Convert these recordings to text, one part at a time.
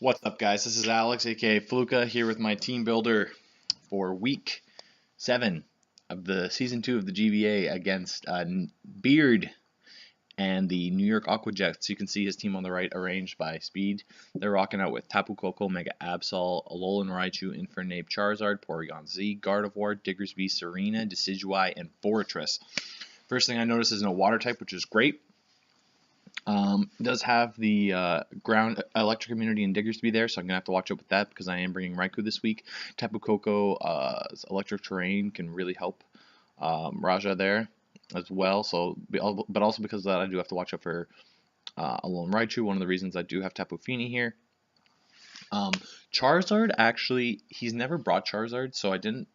What's up, guys? This is Alex, aka Fluka, here with my team builder for week 7 of the season 2 of the GBA against Beard and the New York Aqua Jets. You can see his team on the right arranged by speed. They're rocking out with Tapu Koko, Mega Absol, Alolan Raichu, Infernape, Charizard, Porygon Z, Gardevoir, Diggersby, Serena, Decidueye, and Forretress. First thing I notice is no water type, which is great. It does have the ground electric immunity and Diggersby there, so I'm gonna have to watch out with that because I am bringing Raikou this week. Tapu Koko's electric terrain can really help Raja there as well. So, but also because of that, I do have to watch out for Alolan Raichu. One of the reasons I do have Tapu Fini here. Charizard, actually, he's never brought Charizard, so I didn't.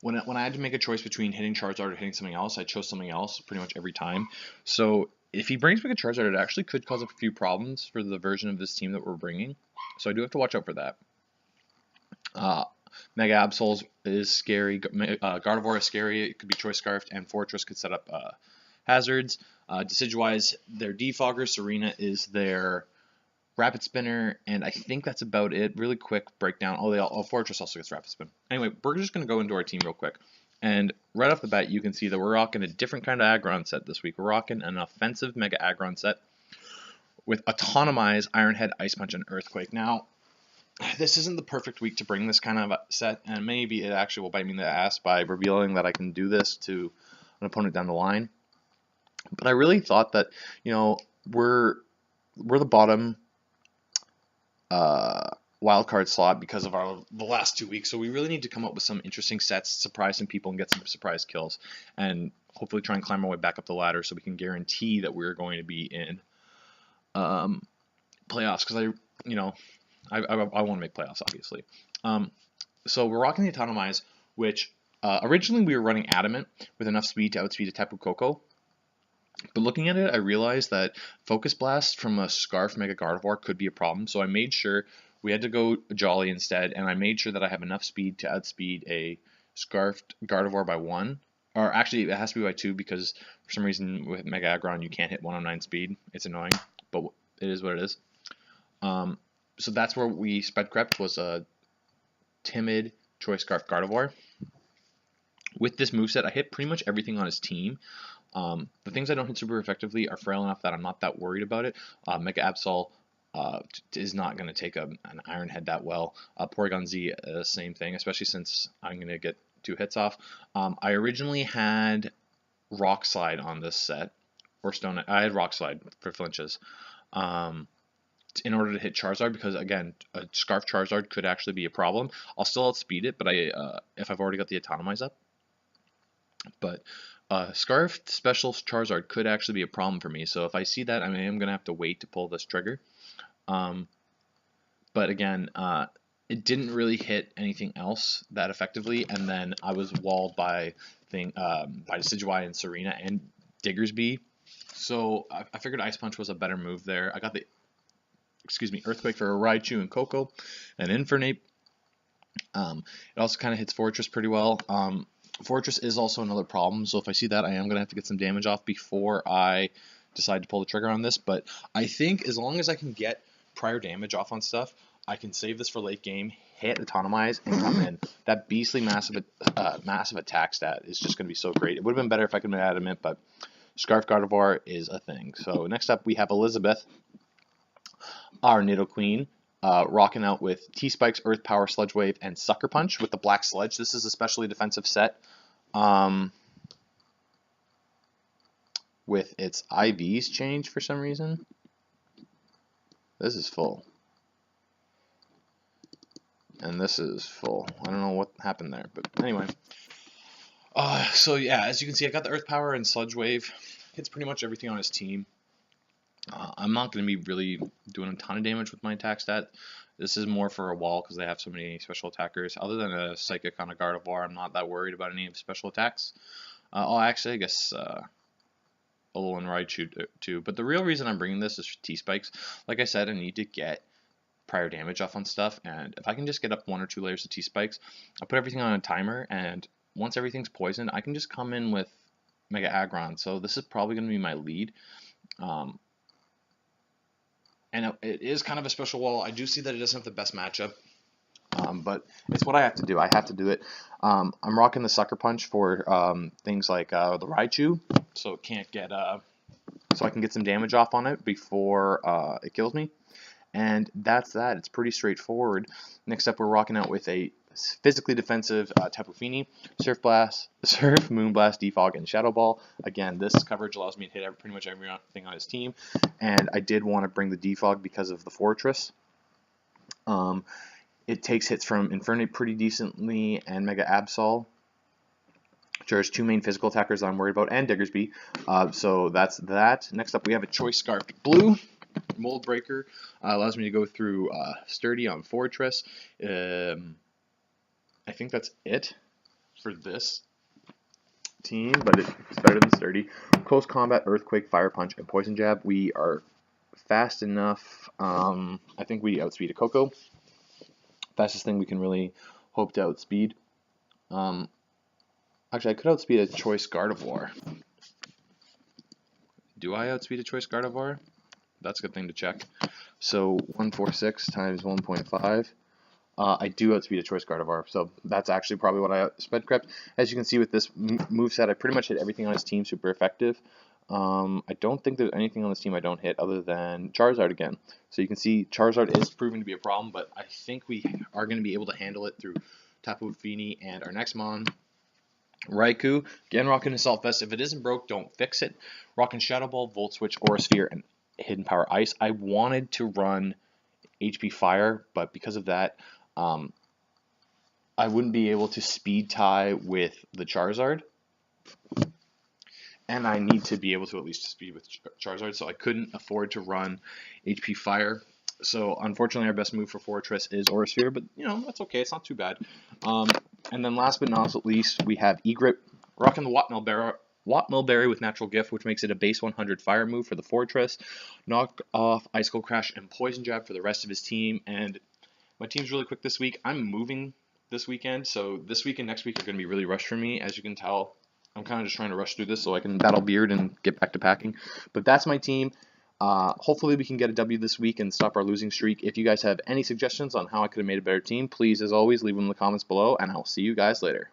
When I had to make a choice between hitting Charizard or hitting something else, I chose something else pretty much every time. So if he brings Mega Charizard, it actually could cause a few problems for the version of this team that we're bringing. So I do have to watch out for that. Mega Absol is scary. Gardevoir is scary. It could be Choice Scarfed, and Fortress could set up hazards. Decidueye is their Defogger. Serena is their Rapid Spinner, and I think that's about it. Really quick breakdown. Fortress also gets Rapid Spin. Anyway, we're just going to go into our team real quick. And right off the bat, you can see that we're rocking a different kind of Aggron set this week. We're rocking an offensive Mega Aggron set with Autonomize, Iron Head, Ice Punch, and Earthquake. Now, this isn't the perfect week to bring this kind of set, and maybe it actually will bite me in the ass by revealing that I can do this to an opponent down the line. But I really thought that, we're the bottom wild card slot because of the last 2 weeks. So we really need to come up with some interesting sets, surprise some people, and get some surprise kills, and hopefully try and climb our way back up the ladder so we can guarantee that we're going to be in playoffs. Because I want to make playoffs, obviously. So we're rocking the Autonomize, which originally we were running Adamant with enough speed to outspeed a Tapu Koko. But looking at it, I realized that Focus Blast from a Scarf Mega Gardevoir could be a problem, so I made sure we had to go Jolly instead, and I made sure that I have enough speed to outspeed a Scarfed Gardevoir by 1. Or actually, it has to be by 2 because for some reason with Mega Aggron you can't hit 109 speed. It's annoying, but it is what it is. So that's where we sped crept, was a timid Choice Scarf Gardevoir. With this moveset, I hit pretty much everything on his team. The things I don't hit super effectively are frail enough that I'm not that worried about it. Mega Absol is not going to take an Iron Head that well. Porygon Z, same thing, especially since I'm going to get 2 hits off. I originally had Rock Slide on this set, or Stone. I had Rock Slide for flinches in order to hit Charizard, because again, a Scarf Charizard could actually be a problem. I'll still outspeed it, but if I've already got the Autonomize up. But Scarfed Special Charizard could actually be a problem for me, so if I see that, I am going to have to wait to pull this trigger. But again, it didn't really hit anything else that effectively, and then I was walled by Decidueye and Serena and Diggersby, so I figured Ice Punch was a better move there. I got the Earthquake for a Raichu and Koko, and Infernape. It also kind of hits Fortress pretty well. Fortress is also another problem, so if I see that, I am going to have to get some damage off before I decide to pull the trigger on this. But I think as long as I can get prior damage off on stuff, I can save this for late game, hit Autonomize, and come in. That beastly massive attack stat is just going to be so great. It would have been better if I could have made Adamant, but Scarf Gardevoir is a thing. So next up, we have Elizabeth, our Nidoqueen. Rocking out with T-Spikes, Earth Power, Sludge Wave, and Sucker Punch with the Black Sludge. This is a specially defensive set with its IVs changed for some reason. This is full. And this is full. I don't know what happened there, but anyway. So yeah, as you can see, I got the Earth Power and Sludge Wave. Hits pretty much everything on his team. I'm not going to be really doing a ton of damage with my attack stat. This is more for a wall because they have so many special attackers. Other than a Psychic on a Gardevoir, I'm not that worried about any of special attacks. Actually, I guess Alolan Raichu too. But the real reason I'm bringing this is T-Spikes. Like I said, I need to get prior damage off on stuff, and if I can just get up 1 or 2 layers of T-Spikes, I'll put everything on a timer, and once everything's poisoned, I can just come in with Mega Aggron. So this is probably going to be my lead. and it is kind of a special wall. I do see that it doesn't have the best matchup, but it's what I have to do. I have to do it. I'm rocking the Sucker Punch for things like the Raichu, so it can't get so I can get some damage off on it before it kills me. And that's that. It's pretty straightforward. Next up, we're rocking out with a physically defensive Tapu Fini, Surf Blast, Surf, Moonblast, Defog, and Shadow Ball. Again, this coverage allows me to hit pretty much everything on his team, and I did want to bring the Defog because of the Fortress. It takes hits from Infernape pretty decently and Mega Absol, which are his two main physical attackers that I'm worried about, and Diggersby. So that's that. Next up, we have a Choice Scarf Blue. Mold Breaker allows me to go through Sturdy on Fortress. I think that's it for this team, but it's better than Sturdy. Close Combat, Earthquake, Fire Punch, and Poison Jab. We are fast enough. I think we outspeed a Coco. Fastest thing we can really hope to outspeed. Actually, I could outspeed a Choice Gardevoir. Do I outspeed a Choice Gardevoir? That's a good thing to check. So 146 times 1.5. I do outspeed a Choice Gardevoir, so that's actually probably what I sped crept. As you can see with this moveset, I pretty much hit everything on his team super effective. I don't think there's anything on this team I don't hit other than Charizard again. So you can see Charizard is proving to be a problem, but I think we are going to be able to handle it through Tapu Fini and our next Mon. Raikou, again rocking Assault Vest. If it isn't broke, don't fix it. Rocking Shadow Ball, Volt Switch, Aura Sphere, and Hidden Power Ice. I wanted to run HP Fire, but because of that, I wouldn't be able to speed tie with the Charizard. And I need to be able to at least speed with Charizard, so I couldn't afford to run HP Fire. So unfortunately, our best move for Fortress is Aura Sphere, but that's okay. It's not too bad. And then last but not least, we have Egret rocking the Watt Berry with Natural Gift, which makes it a base 100 fire move for the Fortress. Knock off Icicle Crash and Poison Jab for the rest of his team. And my team's really quick this week. I'm moving this weekend, so this week and next week are going to be really rushed for me. As you can tell, I'm kind of just trying to rush through this so I can battle Beard and get back to packing. But that's my team. Hopefully we can get a W this week and stop our losing streak. If you guys have any suggestions on how I could have made a better team, please, as always, leave them in the comments below, and I'll see you guys later.